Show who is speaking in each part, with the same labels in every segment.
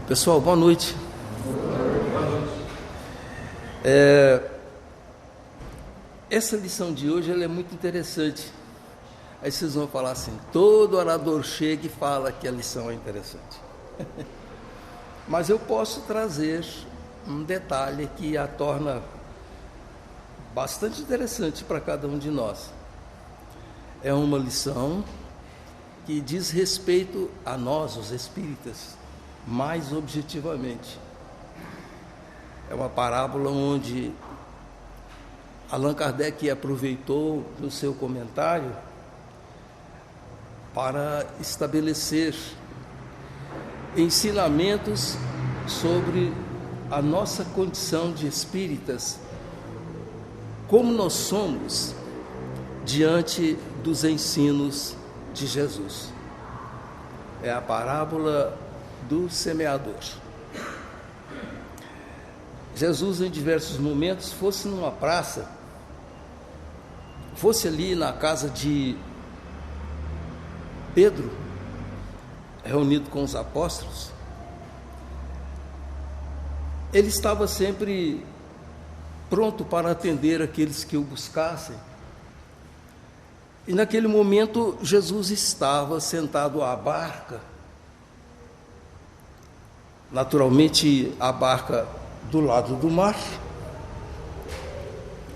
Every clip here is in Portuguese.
Speaker 1: Pessoal, boa noite. Essa lição de hoje ela é muito interessante. Aí vocês vão falar assim, todo orador chega e fala que a lição é interessante. Mas eu posso trazer um detalhe que a torna bastante interessante para cada um de nós. É uma lição que diz respeito a nós, os espíritas, mais objetivamente. É uma parábola onde Allan Kardec aproveitou no seu comentário para estabelecer ensinamentos sobre a nossa condição de espíritas, como nós somos diante dos ensinos de Jesus. É a parábola do semeador. Jesus, em diversos momentos, fosse numa praça, fosse ali na casa de Pedro, reunido com os apóstolos, ele estava sempre pronto para atender aqueles que o buscassem. E naquele momento, Jesus estava sentado à barca, naturalmente a barca do lado do mar,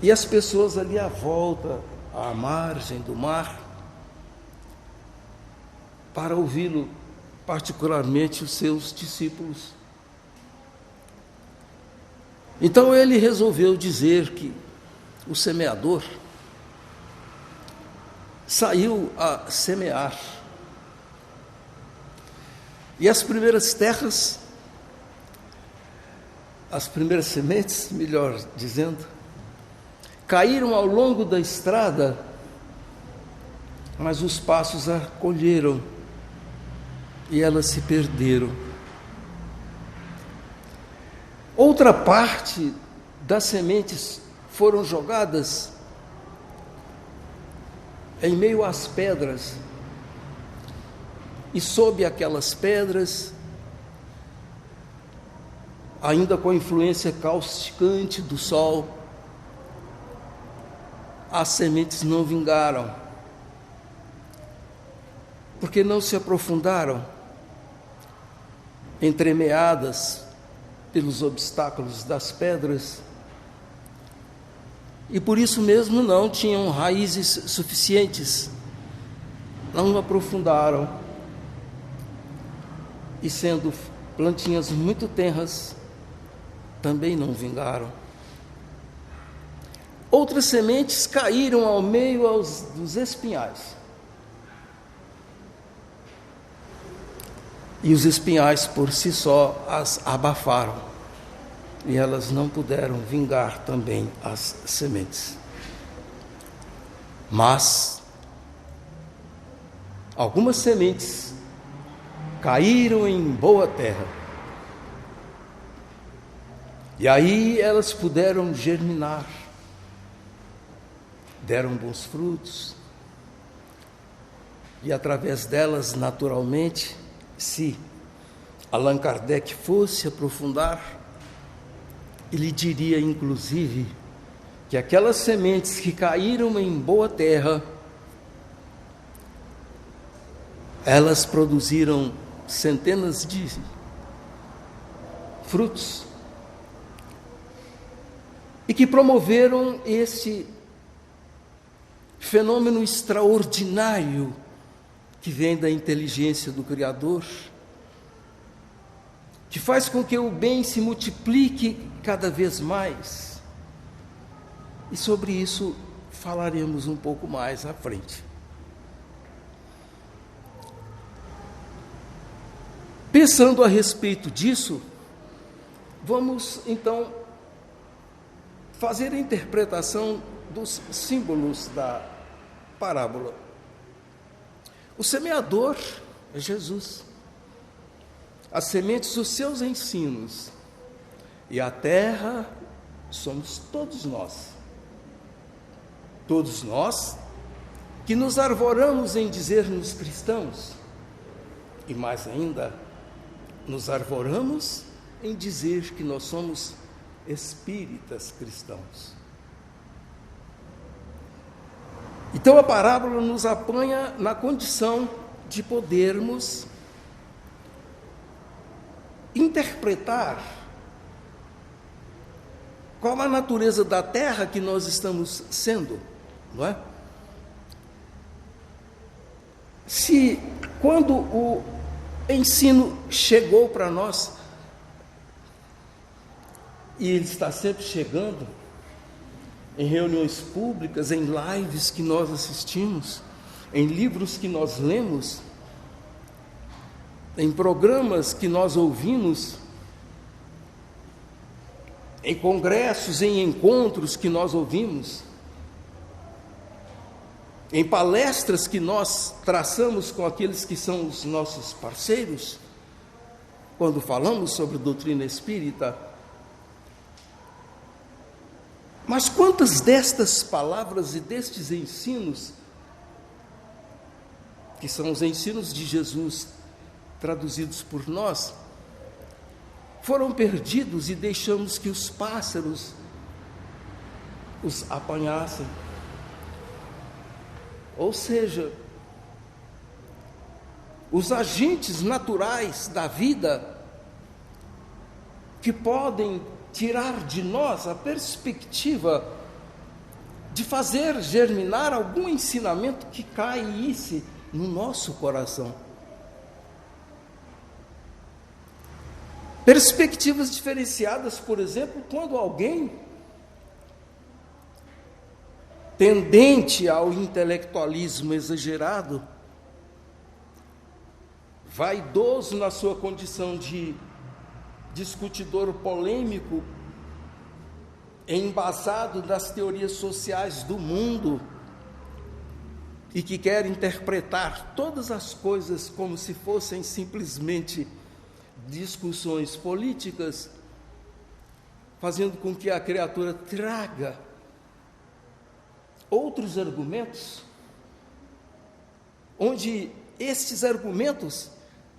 Speaker 1: e as pessoas ali à volta, à margem do mar, para ouvi-lo, particularmente os seus discípulos. Então ele resolveu dizer que o semeador saiu a semear. E as primeiras terras, as primeiras sementes, melhor dizendo, caíram ao longo da estrada, mas os passos a colheram e elas se perderam. Outra parte das sementes foram jogadas em meio às pedras, e sob aquelas pedras, ainda com a influência causticante do sol, as sementes não vingaram, porque não se aprofundaram, entremeadas pelos obstáculos das pedras, e por isso mesmo não tinham raízes suficientes, não aprofundaram, e sendo plantinhas muito tenras, também não vingaram. Outras sementes caíram ao meio dos espinhais, e os espinhais por si só as abafaram, e elas não puderam vingar também as sementes. Mas algumas sementes caíram em boa terra, e aí elas puderam germinar, deram bons frutos, e através delas, naturalmente, se Allan Kardec fosse aprofundar, ele diria, inclusive, que aquelas sementes que caíram em boa terra, elas produziram centenas de frutos, e que promoveram esse fenômeno extraordinário que vem da inteligência do Criador, que faz com que o bem se multiplique cada vez mais. E sobre isso falaremos um pouco mais à frente. Pensando a respeito disso, vamos então fazer a interpretação dos símbolos da parábola. O semeador é Jesus, as sementes, os seus ensinos, e a terra somos todos nós que nos arvoramos em dizer-nos cristãos, e mais ainda, nos arvoramos em dizer que nós somos espíritas cristãos. Então a parábola nos apanha na condição de podermos interpretar qual a natureza da terra que nós estamos sendo, não é? Se quando o ensino chegou para nós, e ele está sempre chegando, em reuniões públicas, em lives que nós assistimos, em livros que nós lemos, em programas que nós ouvimos, em congressos, em encontros que nós ouvimos, em palestras que nós traçamos com aqueles que são os nossos parceiros, quando falamos sobre doutrina espírita. Mas quantas destas palavras e destes ensinos, que são os ensinos de Jesus traduzidos por nós, foram perdidos e deixamos que os pássaros os apanhassem? Ou seja, os agentes naturais da vida que podem tirar de nós a perspectiva de fazer germinar algum ensinamento que caísse no nosso coração. Perspectivas diferenciadas, por exemplo, quando alguém tendente ao intelectualismo exagerado, vaidoso na sua condição de discutidor polêmico, embasado nas teorias sociais do mundo, e que quer interpretar todas as coisas como se fossem simplesmente discussões políticas, fazendo com que a criatura traga outros argumentos, onde estes argumentos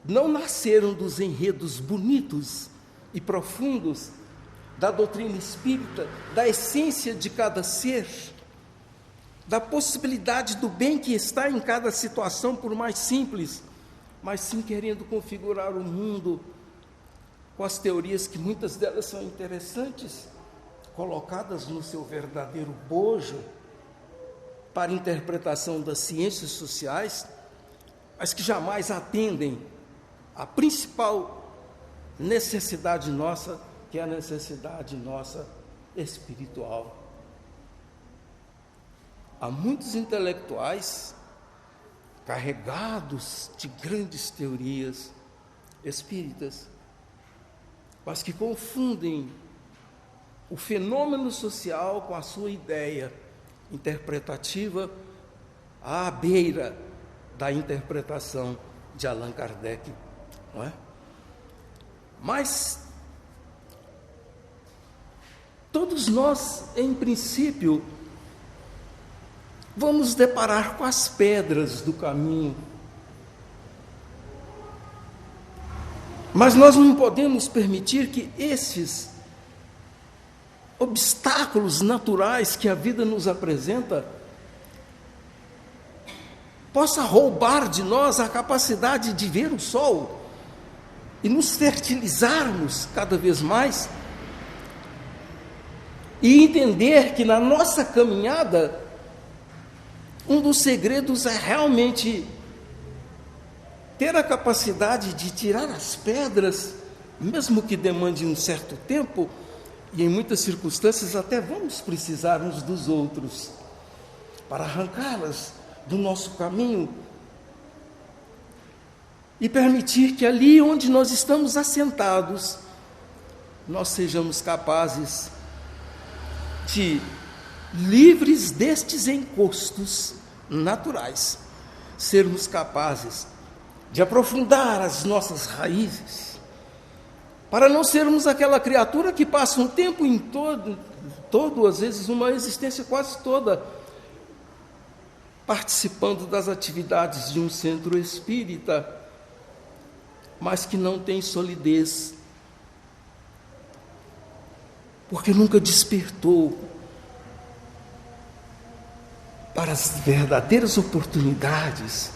Speaker 1: não nasceram dos enredos bonitos e profundos da doutrina espírita, da essência de cada ser, da possibilidade do bem que está em cada situação, por mais simples, mas sim querendo configurar o mundo com as teorias que muitas delas são interessantes, colocadas no seu verdadeiro bojo para interpretação das ciências sociais, mas que jamais atendem à principal necessidade nossa, que é a necessidade nossa espiritual. Há muitos intelectuais carregados de grandes teorias espíritas, mas que confundem o fenômeno social com a sua ideia interpretativa à beira da interpretação de Allan Kardec, não é? Mas todos nós, em princípio, vamos deparar com as pedras do caminho. Mas nós não podemos permitir que esses obstáculos naturais que a vida nos apresenta possa roubar de nós a capacidade de ver o sol e nos fertilizarmos cada vez mais e entender que na nossa caminhada um dos segredos é realmente ter a capacidade de tirar as pedras, mesmo que demande um certo tempo, e em muitas circunstâncias até vamos precisar uns dos outros para arrancá-las do nosso caminho e permitir que ali onde nós estamos assentados, nós sejamos capazes de, livres destes encostos naturais, sermos capazes de aprofundar as nossas raízes, para não sermos aquela criatura que passa um tempo em todo, às vezes uma existência quase toda, participando das atividades de um centro espírita, mas que não tem solidez, porque nunca despertou para as verdadeiras oportunidades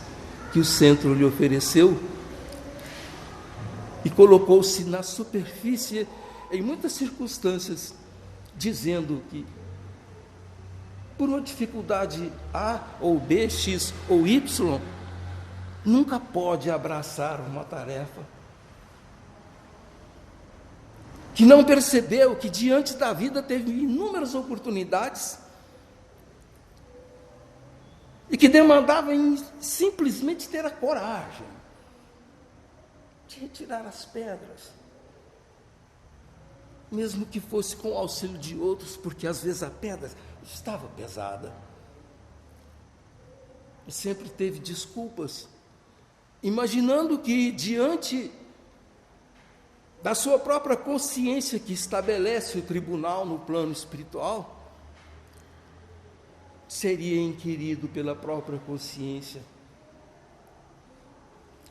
Speaker 1: que o centro lhe ofereceu e colocou-se na superfície em muitas circunstâncias, dizendo que por uma dificuldade A ou B, X ou Y, nunca pode abraçar uma tarefa. Que não percebeu que diante da vida teve inúmeras oportunidades e que demandava em simplesmente ter a coragem de retirar as pedras, mesmo que fosse com o auxílio de outros, porque às vezes a pedra estava pesada. E sempre teve desculpas, imaginando que diante da sua própria consciência, que estabelece o tribunal no plano espiritual, seria inquirido pela própria consciência: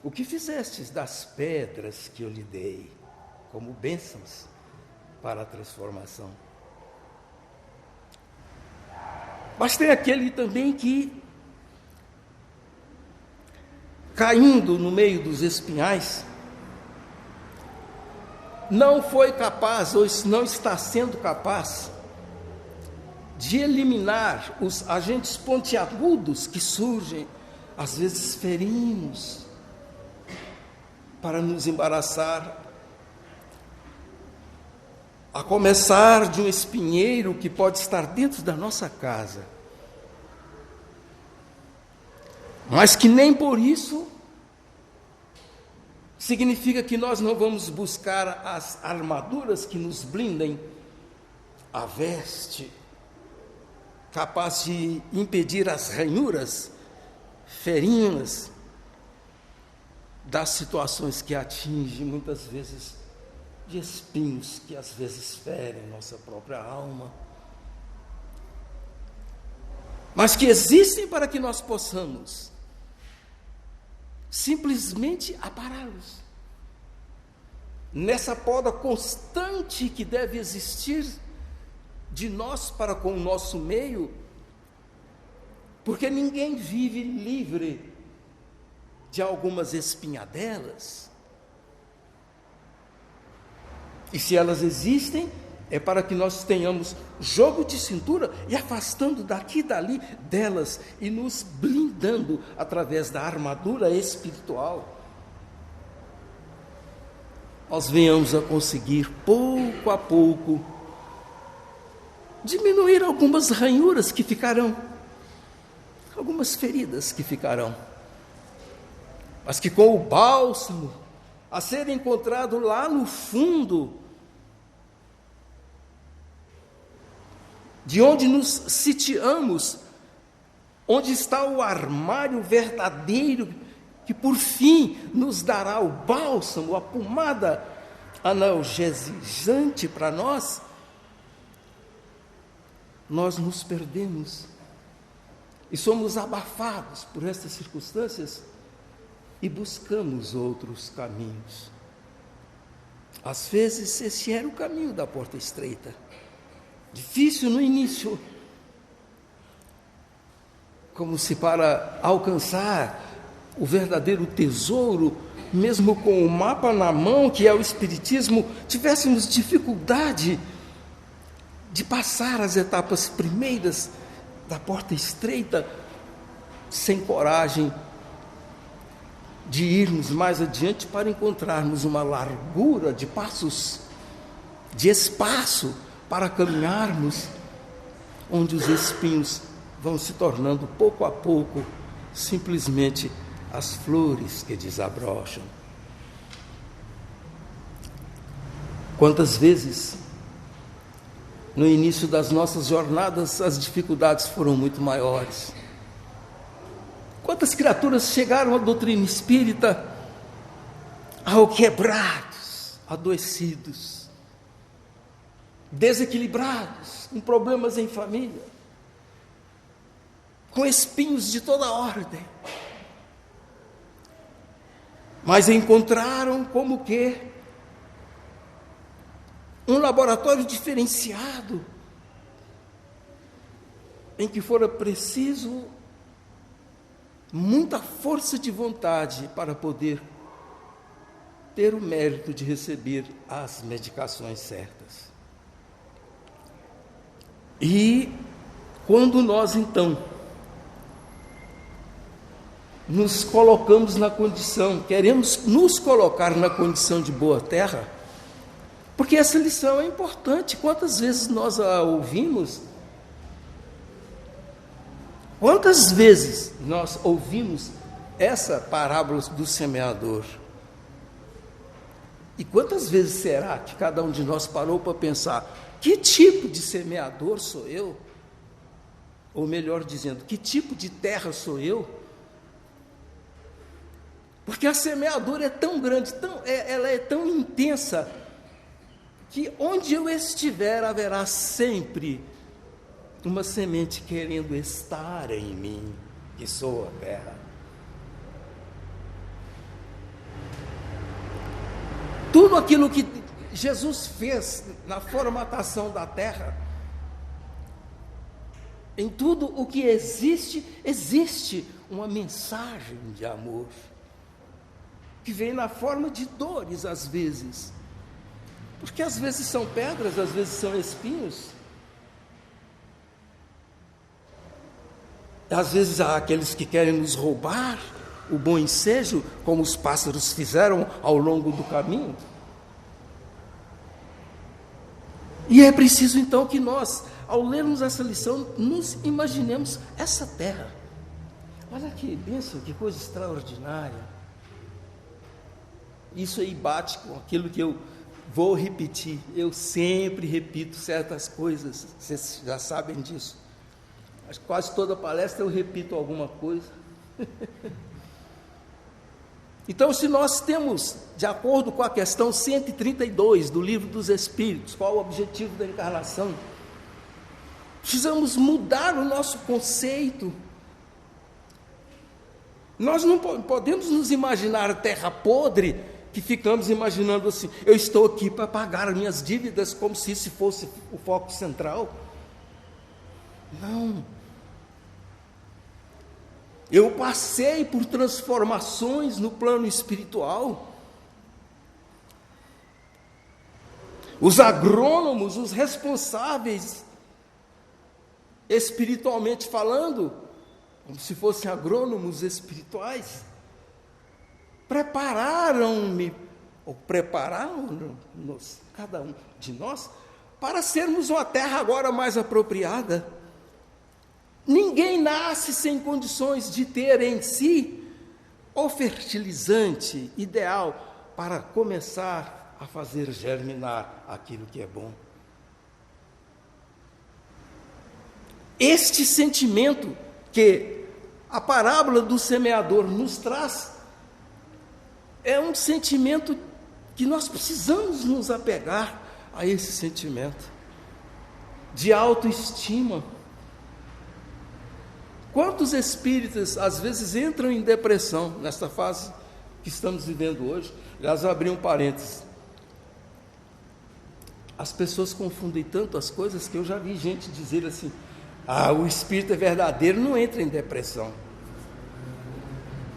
Speaker 1: o que fizestes das pedras que eu lhe dei, como bênçãos para a transformação? Mas tem aquele também que, caindo no meio dos espinhais, não foi capaz, ou não está sendo capaz, de eliminar os agentes pontiagudos que surgem, às vezes ferinos, para nos embaraçar, a começar de um espinheiro que pode estar dentro da nossa casa, mas que nem por isso significa que nós não vamos buscar as armaduras que nos blindem, a veste capaz de impedir as ranhuras ferinas das situações que atingem muitas vezes, de espinhos que às vezes ferem nossa própria alma, mas que existem para que nós possamos simplesmente apará-los nessa poda constante que deve existir de nós para com o nosso meio, porque ninguém vive livre de algumas espinhadelas. E se elas existem, é para que nós tenhamos jogo de cintura e afastando daqui e dali delas e nos blindando através da armadura espiritual, nós venhamos a conseguir pouco a pouco diminuir algumas ranhuras que ficarão, algumas feridas que ficarão, mas que com o bálsamo a ser encontrado lá no fundo, de onde nos sitiamos, onde está o armário verdadeiro, que por fim nos dará o bálsamo, a pomada analgesante para nós, nós nos perdemos e somos abafados por estas circunstâncias e buscamos outros caminhos. Às vezes esse era o caminho da porta estreita, difícil no início, como se para alcançar o verdadeiro tesouro, mesmo com o mapa na mão, que é o Espiritismo, tivéssemos dificuldade de passar as etapas primeiras da porta estreita, sem coragem de irmos mais adiante para encontrarmos uma largura de passos, de espaço para caminharmos, onde os espinhos vão se tornando pouco a pouco simplesmente as flores que desabrocham. Quantas vezes no início das nossas jornadas as dificuldades foram muito maiores? Quantas criaturas chegaram à doutrina espírita quebrados, adoecidos, desequilibrados, com problemas em família, com espinhos de toda ordem, Mas encontraram como que um laboratório diferenciado, em que fora preciso muita força de vontade para poder ter o mérito de receber as medicações certas. E quando nós, então, nos colocamos na condição, queremos nos colocar na condição de boa terra, porque essa lição é importante. Quantas vezes nós a ouvimos? Quantas vezes nós ouvimos essa parábola do semeador? E quantas vezes será que cada um de nós parou para pensar: que tipo de semeador sou eu? Ou melhor dizendo, que tipo de terra sou eu? Porque a semeadura é tão grande, ela é tão intensa, que onde eu estiver haverá sempre uma semente querendo estar em mim, que sou a terra. Tudo aquilo que Jesus fez na formatação da terra, em tudo o que existe uma mensagem de amor, que vem na forma de dores às vezes, porque às vezes são pedras, às vezes são espinhos, às vezes há aqueles que querem nos roubar o bom ensejo, como os pássaros fizeram ao longo do caminho. E é preciso então que nós, ao lermos essa lição, nos imaginemos essa terra. Olha que bênção, que coisa extraordinária. Isso aí bate com aquilo que eu vou repetir. Eu sempre repito certas coisas, vocês já sabem disso. Mas quase toda palestra eu repito alguma coisa. Então, se nós temos, de acordo com a questão 132 do Livro dos Espíritos, qual o objetivo da encarnação, precisamos mudar o nosso conceito. Nós não podemos nos imaginar terra podre, que ficamos imaginando assim: eu estou aqui para pagar as minhas dívidas, como se isso fosse o foco central. Não. Eu passei por transformações no plano espiritual. Os agrônomos, os responsáveis, espiritualmente falando, como se fossem agrônomos espirituais, prepararam-me, ou prepararam-nos, cada um de nós, para sermos uma terra agora mais apropriada. Ninguém nasce sem condições de ter em si o fertilizante ideal para começar a fazer germinar aquilo que é bom. Este sentimento que a parábola do semeador nos traz é um sentimento que nós precisamos nos apegar a esse sentimento de autoestima. Quantos espíritas, às vezes, entram em depressão nesta fase que estamos vivendo hoje? Aliás, eu abri um parênteses. As pessoas confundem tanto as coisas que eu já vi gente dizer assim: o espírito é verdadeiro, não entra em depressão.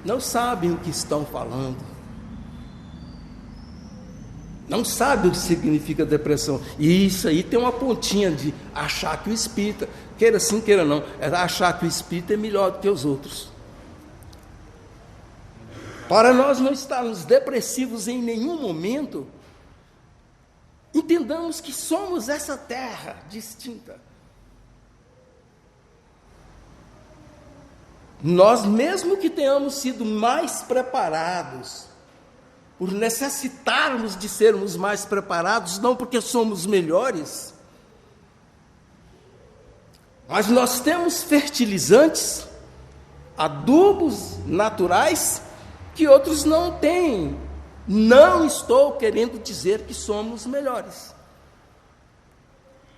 Speaker 1: Não sabem o que estão falando. Não sabem o que significa depressão. E isso aí tem uma pontinha de achar que o espírita, queira sim, queira não, é achar que o espírito é melhor do que os outros. Para nós não estarmos depressivos em nenhum momento, entendamos que somos essa terra distinta. Nós, mesmo que tenhamos sido mais preparados, por necessitarmos de sermos mais preparados, não porque somos melhores, mas nós temos fertilizantes, adubos naturais, que outros não têm. Não estou querendo dizer que somos melhores.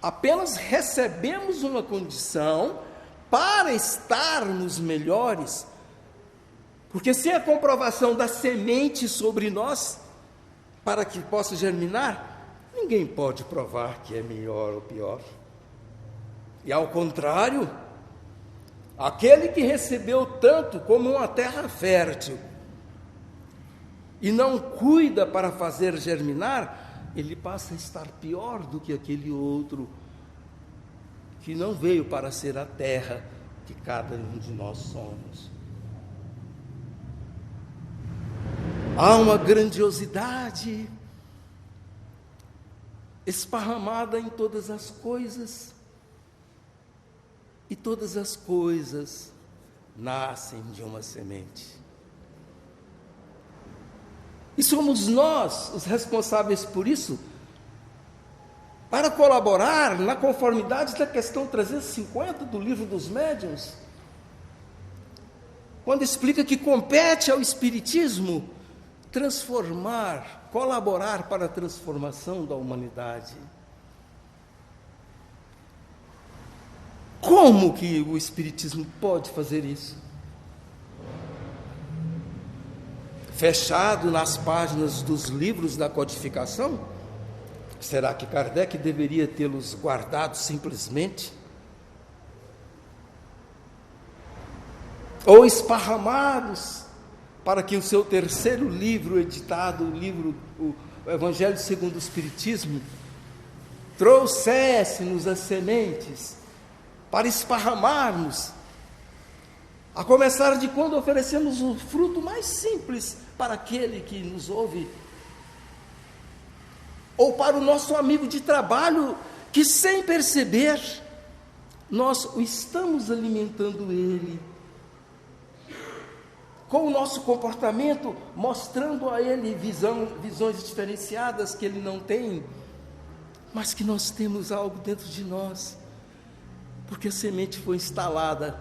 Speaker 1: Apenas recebemos uma condição para estarmos melhores Porque sem a comprovação da semente sobre nós, para que possa germinar, ninguém pode provar que é melhor ou pior. E ao contrário, aquele que recebeu tanto como uma terra fértil e não cuida para fazer germinar, ele passa a estar pior do que aquele outro que não veio para ser a terra que cada um de nós somos. Há uma grandiosidade esparramada em todas as coisas, e todas as coisas nascem de uma semente. E somos nós os responsáveis por isso, para colaborar na conformidade da questão 350 do Livro dos Médiuns, quando explica que compete ao Espiritismo transformar, colaborar para a transformação da humanidade. Como que o Espiritismo pode fazer isso? Fechado nas páginas dos livros da codificação? Será que Kardec deveria tê-los guardados simplesmente? Ou esparramados, para que o seu terceiro livro editado, o Evangelho segundo o Espiritismo, trouxesse-nos as sementes para esparramarmos, a começar de quando oferecemos o fruto mais simples para aquele que nos ouve, ou para o nosso amigo de trabalho, que sem perceber, nós o estamos alimentando ele, com o nosso comportamento, mostrando a ele visões diferenciadas que ele não tem, mas que nós temos algo dentro de nós, porque a semente foi instalada,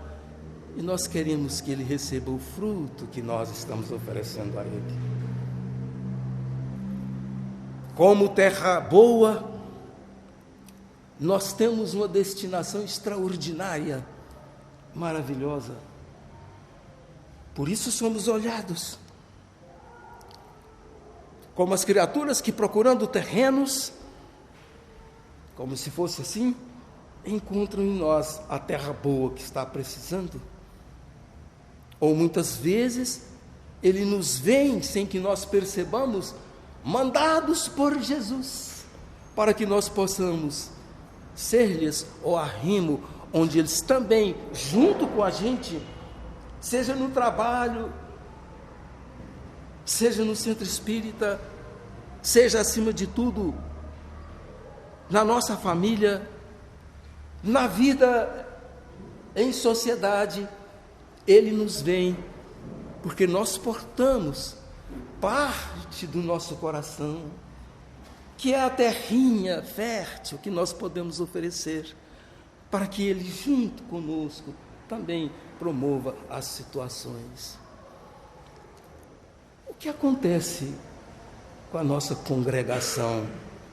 Speaker 1: e nós queremos que ele receba o fruto que nós estamos oferecendo a ele. Como terra boa, nós temos uma destinação extraordinária, maravilhosa. Por isso somos olhados como as criaturas que, procurando terrenos, como se fosse assim, encontram em nós a terra boa que está precisando. Ou muitas vezes ele nos vem sem que nós percebamos, mandados por Jesus, para que nós possamos ser-lhes o arrimo, onde eles também, junto com a gente, seja no trabalho, seja no centro espírita, seja acima de tudo na nossa família, na vida em sociedade, ele nos vem, porque nós portamos parte do nosso coração, que é a terrinha fértil que nós podemos oferecer, para que ele, junto conosco, também promova as situações. O que acontece com a nossa congregação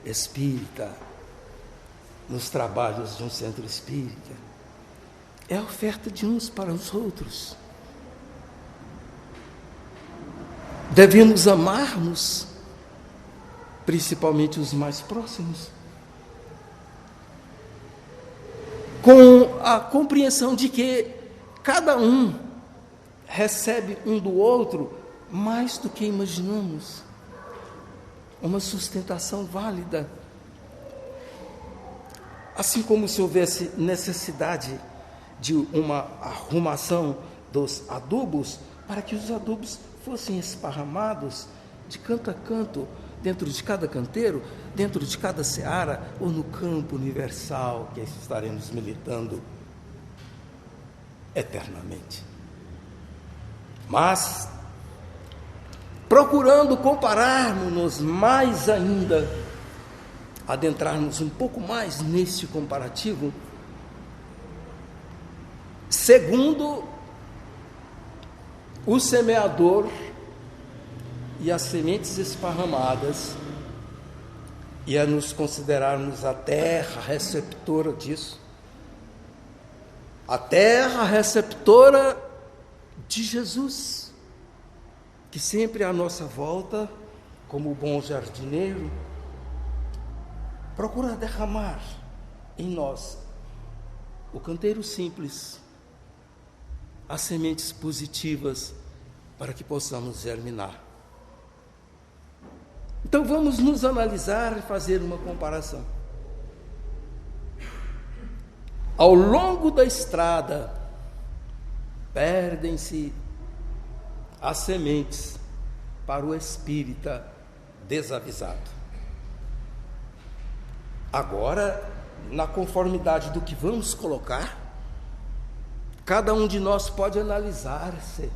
Speaker 1: espírita, nos trabalhos de um centro espírita? É a oferta de uns para os outros. Devemos amar-nos, principalmente os mais próximos, com a compreensão de que cada um recebe um do outro mais do que imaginamos, uma sustentação válida. Assim como se houvesse necessidade de uma arrumação dos adubos, para que os adubos fossem esparramados de canto a canto, dentro de cada canteiro, dentro de cada seara, ou no campo universal que estaremos militando eternamente. Mas, procurando compararmos-nos mais ainda, adentrarmos um pouco mais neste comparativo, segundo o semeador e as sementes esparramadas, e a nos considerarmos a terra receptora disso, a terra receptora de Jesus, que sempre à nossa volta, como o bom jardineiro, procura derramar em nós o canteiro simples, as sementes positivas para que possamos germinar. Então vamos nos analisar e fazer uma comparação. Ao longo da estrada, perdem-se as sementes para o espírita desavisado. Agora, na conformidade do que vamos colocar, cada um de nós pode analisar-se.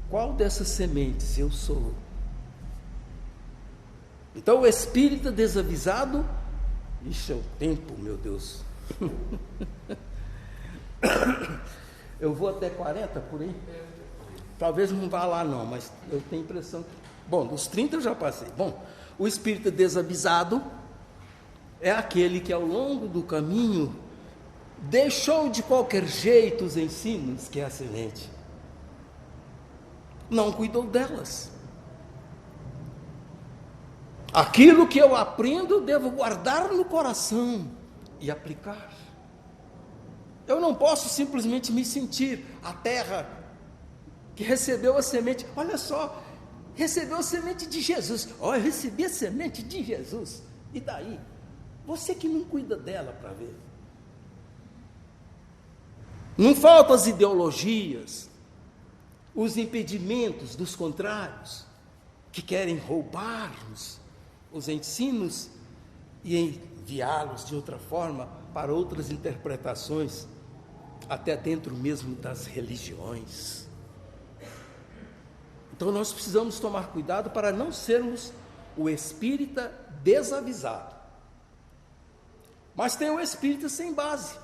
Speaker 1: Qual dessas sementes eu sou? Então, o espírita desavisado, isso é o tempo, meu Deus. Eu vou até 40 por aí? Talvez não vá lá não, mas eu tenho a impressão. Bom, dos 30 eu já passei. Bom, o espírita desavisado é aquele que ao longo do caminho deixou de qualquer jeito os ensinos, que é a semente. Não cuidou delas. Aquilo que eu aprendo, eu devo guardar no coração e aplicar. Eu não posso simplesmente me sentir a terra que recebeu a semente. Olha só, recebeu a semente de Jesus. Olha, eu recebi a semente de Jesus. E daí? Você que não cuida dela para ver. Não faltam as ideologias, os impedimentos dos contrários, que querem roubar-nos os ensinos e enviá-los de outra forma para outras interpretações, até dentro mesmo das religiões. Então nós precisamos tomar cuidado para não sermos o espírita desavisado. Mas tem o espírita sem base.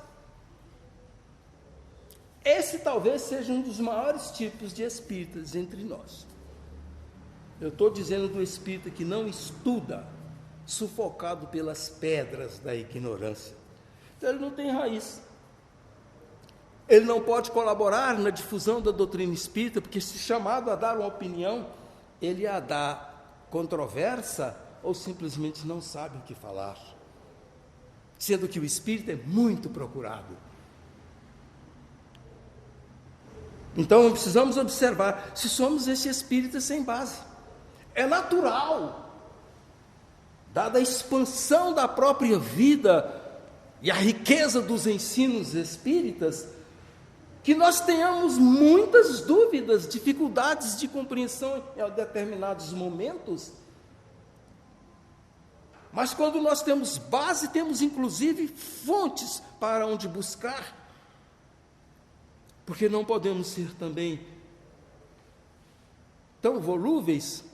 Speaker 1: Esse talvez seja um dos maiores tipos de espíritas entre nós. Eu estou dizendo do espírita que não estuda, sufocado pelas pedras da ignorância. Então ele não tem raiz. Ele não pode colaborar na difusão da doutrina espírita, porque se chamado a dar uma opinião, ele a dá controversa ou simplesmente não sabe o que falar. Sendo que o espírito é muito procurado. Então precisamos observar se somos esse espírito sem base. É natural, dada a expansão da própria vida e a riqueza dos ensinos espíritas, que nós tenhamos muitas dúvidas, dificuldades de compreensão em determinados momentos. Mas quando nós temos base, temos inclusive fontes para onde buscar. Porque não podemos ser também tão volúveis,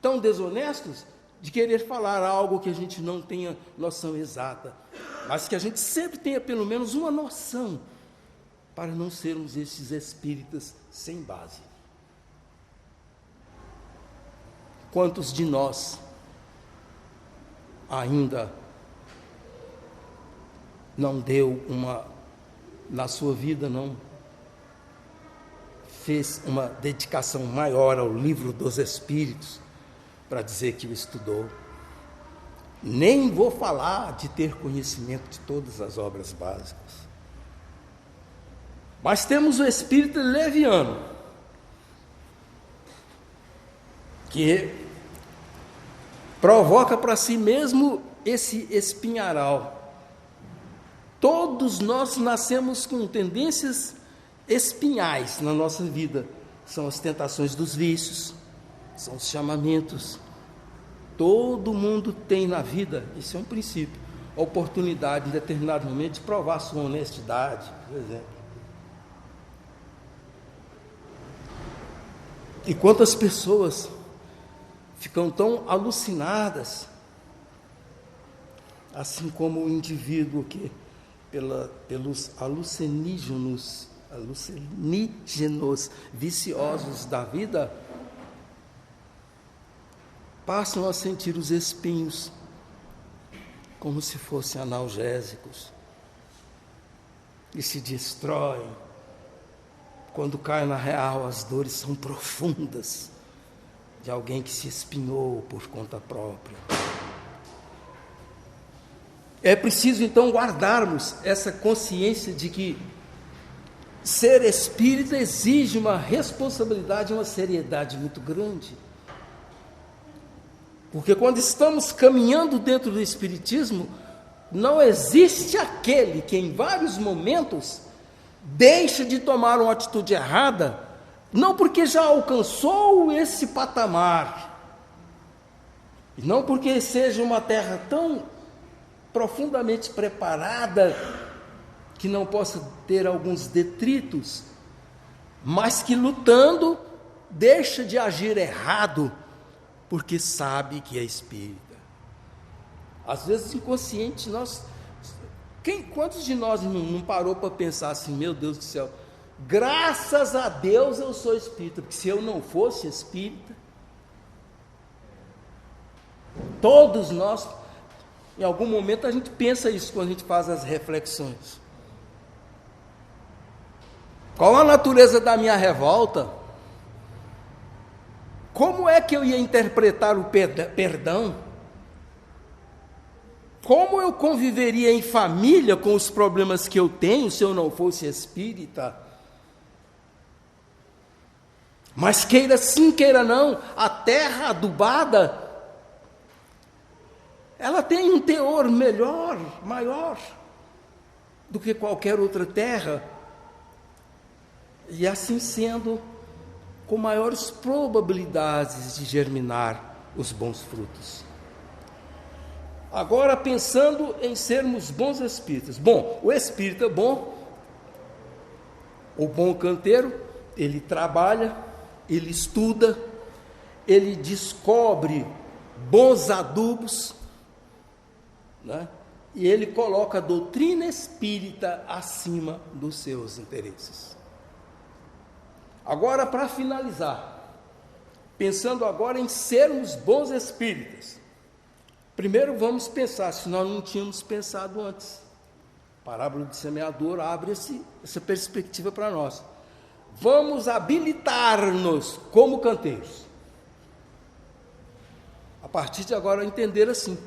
Speaker 1: tão desonestos, de querer falar algo que a gente não tenha noção exata, mas que a gente sempre tenha pelo menos uma noção, para não sermos esses espíritas sem base. Quantos de nós ainda não deu na sua vida, não fez uma dedicação maior ao livro dos Espíritos, para dizer que o estudou? Nem vou falar de ter conhecimento de todas as obras básicas. Mas temos o espírito leviano, que provoca para si mesmo esse espinharal. Todos nós nascemos com tendências espinhais na nossa vida. São as tentações dos vícios, são os chamamentos. Todo mundo tem na vida, isso é um princípio, a oportunidade em determinado momento de provar sua honestidade, por exemplo. E quantas pessoas ficam tão alucinadas, assim como o indivíduo que, pelos alucinígenos viciosos da vida, passam a sentir os espinhos como se fossem analgésicos e se destroem Quando cai na real, as dores são profundas, de alguém que se espinhou por conta própria. É preciso, então, guardarmos essa consciência de que ser espírita exige uma responsabilidade, uma seriedade muito grande. Porque quando estamos caminhando dentro do espiritismo, não existe aquele que em vários momentos deixa de tomar uma atitude errada, não porque já alcançou esse patamar, e não porque seja uma terra tão profundamente preparada que não possa ter alguns detritos, mas que lutando deixa de agir errado, porque sabe que é espírita. Às vezes inconsciente, quantos de nós não parou para pensar assim, meu Deus do céu, graças a Deus eu sou espírita, porque se eu não fosse espírita, todos nós, em algum momento a gente pensa isso quando a gente faz as reflexões. Qual a natureza da minha revolta? Como é que eu ia interpretar o perdão? Como eu conviveria em família com os problemas que eu tenho se eu não fosse espírita? Mas queira sim, queira não, a terra adubada, ela tem um teor melhor, maior do que qualquer outra terra. E assim sendo, com maiores probabilidades de germinar os bons frutos. Agora, pensando em sermos bons espíritas. Bom, o espírita bom, o bom canteiro, ele trabalha, ele estuda, ele descobre bons adubos, né? E ele coloca a doutrina espírita acima dos seus interesses. Agora, para finalizar, pensando agora em sermos bons espíritas, primeiro vamos pensar, se nós não tínhamos pensado antes. A parábola do semeador abre essa perspectiva para nós. Vamos habilitar-nos como canteiros. A partir de agora entender assim.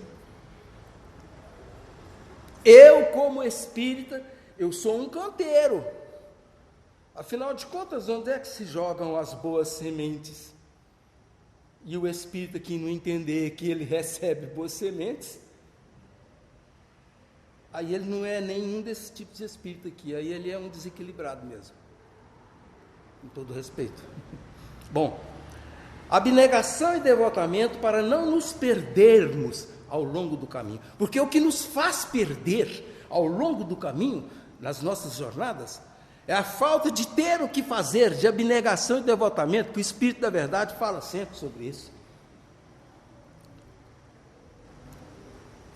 Speaker 1: Eu, como espírita, eu sou um canteiro. Afinal de contas, onde é que se jogam as boas sementes? E o espírita que não entender que ele recebe boas sementes, aí ele não é nenhum desses tipos de espírito aqui, aí ele é um desequilibrado mesmo, com todo respeito. Bom, abnegação e devotamento para não nos perdermos ao longo do caminho, porque o que nos faz perder ao longo do caminho, nas nossas jornadas, é a falta de ter o que fazer, de abnegação e devotamento, que o Espírito da Verdade fala sempre sobre isso.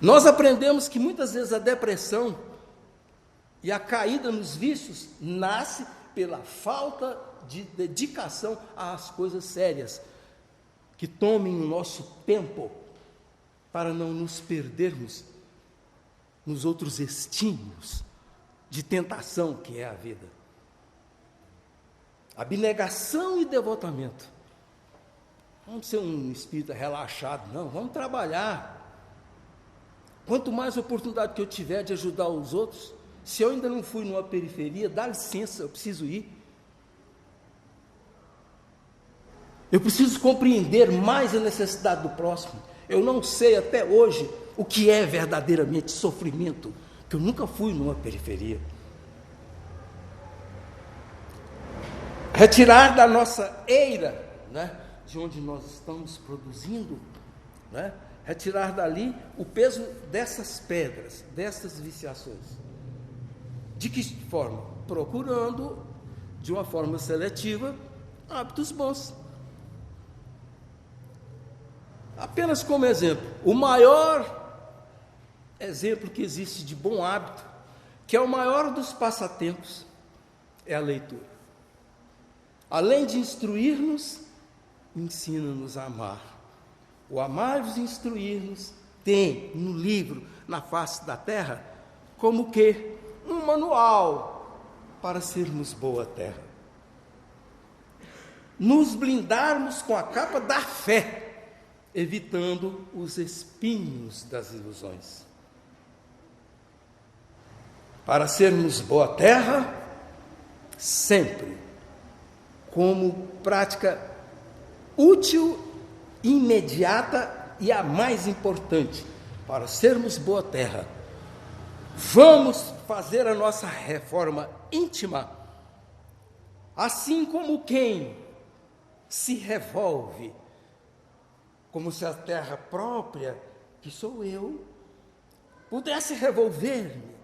Speaker 1: Nós aprendemos que muitas vezes a depressão e a caída nos vícios nasce pela falta de dedicação às coisas sérias, que tomem o nosso tempo para não nos perdermos nos outros estímulos de tentação que é a vida. Abnegação e devotamento. Vamos ser um espírita relaxado, não, vamos trabalhar. Quanto mais oportunidade que eu tiver de ajudar os outros, se eu ainda não fui numa periferia, dá licença, eu preciso ir. Eu preciso compreender mais a necessidade do próximo. Eu não sei até hoje o que é verdadeiramente sofrimento, porque eu nunca fui numa periferia. Retirar da nossa eira, né, de onde nós estamos produzindo, né, retirar dali o peso dessas pedras, dessas viciações. De que forma? Procurando, de uma forma seletiva, hábitos bons. Apenas como exemplo, o maior exemplo que existe de bom hábito, que é o maior dos passatempos, é a leitura. Além de instruir-nos, ensina-nos a amar. O amar-vos e instruir-nos tem no livro, na face da terra, como que um manual para sermos boa terra. nos blindarmos com a capa da fé, evitando os espinhos das ilusões. Para sermos boa terra, sempre, como prática útil, imediata e a mais importante, para sermos boa terra, vamos fazer a nossa reforma íntima, assim como quem se revolve, como se a terra própria, que sou eu, pudesse revolver-me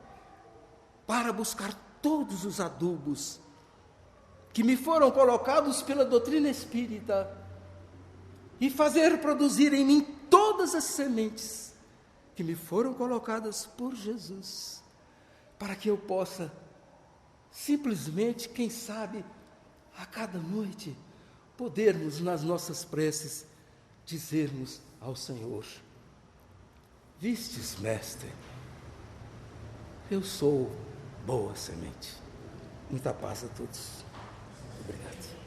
Speaker 1: para buscar todos os adubos que me foram colocados pela doutrina espírita e fazer produzir em mim todas as sementes que me foram colocadas por Jesus, para que eu possa simplesmente, quem sabe, a cada noite, podermos nas nossas preces dizermos ao Senhor: vistes, mestre, eu sou boa semente. Muita paz a todos. Obrigado.